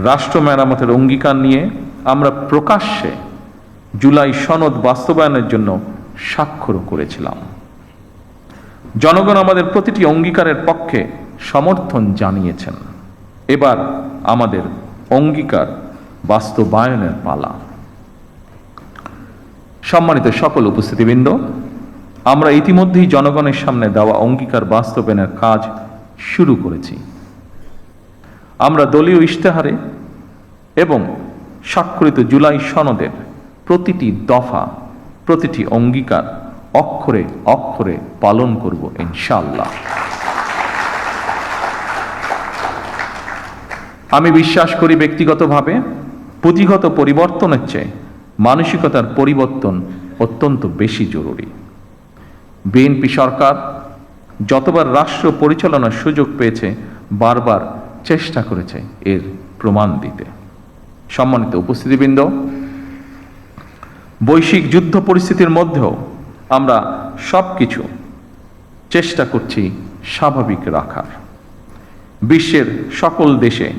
রাষ্ট্র মেরামতের অঙ্গীকার নিয়ে আমরা প্রকাশ্যে জুলাই সনদ বাস্তবায়নের জন্য স্বাক্ষর করেছিলাম। জনগণ আমাদের প্রতিটি অঙ্গীকারের পক্ষে সমর্থন জানিয়েছেন। এবার আমাদের অঙ্গীকার বাস্তবায়নের পালা। সম্মানিত সকল উপস্থিতিবৃন্দ, আমরা ইতিমধ্যেই জনগণের সামনে দেওয়া অঙ্গীকার বাস্তবায়নের কাজ শুরু করেছি। আমরা দলীয় ইশতেহারে এবং স্বাক্ষরিত জুলাই সনদের প্রতিটি দফা, প্রতিটি অঙ্গীকার অক্ষরে অক্ষরে পালন করব ইনশাআল্লাহ। আমি বিশ্বাস করি ব্যক্তিগতভাবে পুঁথিগত পরিবর্তনের চেয়ে মানসিকতার পরিবর্তন অত্যন্ত বেশি জরুরি। বিএনপি সরকার যতবার রাষ্ট্র পরিচালনার সুযোগ পেয়েছে বারবার চেষ্টা করেছে এর প্রমাণ দিতে। সম্মানিত উপস্থিতিবৃন্দ, বৈশ্বিক যুদ্ধ পরিস্থিতির মধ্যেও আমরা সবকিছু চেষ্টা করছি স্বাভাবিক রাখার। বিশ্বের সকল দেশে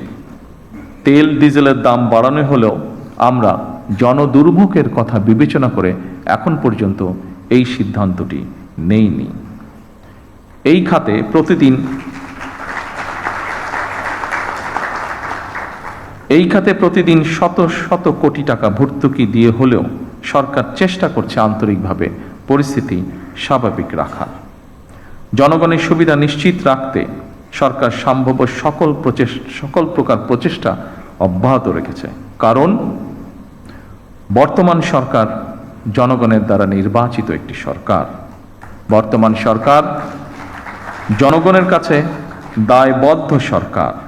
তেল ডিজেলের দাম বাড়ানো হলেও আমরা জনদুর্ভোগের কথা বিবেচনা করে এখন পর্যন্ত এই সিদ্ধান্তটি নেইনি। এই খাতে প্রতিদিন শত শত কোটি টাকা ভর্তুকি দিয়ে হলেও সরকার চেষ্টা করছে আন্তরিকভাবে পরিস্থিতি স্বাভাবিক রাখার। জনগণের সুবিধা নিশ্চিত রাখতে সরকার সম্ভাব্য সকল প্রকার প্রচেষ্টা অব্যাহত রেখেছে। কারণ বর্তমান সরকার জনগণের দ্বারা নির্বাচিত একটি সরকার। বর্তমান সরকার জনগণের কাছে দায়বদ্ধ সরকার।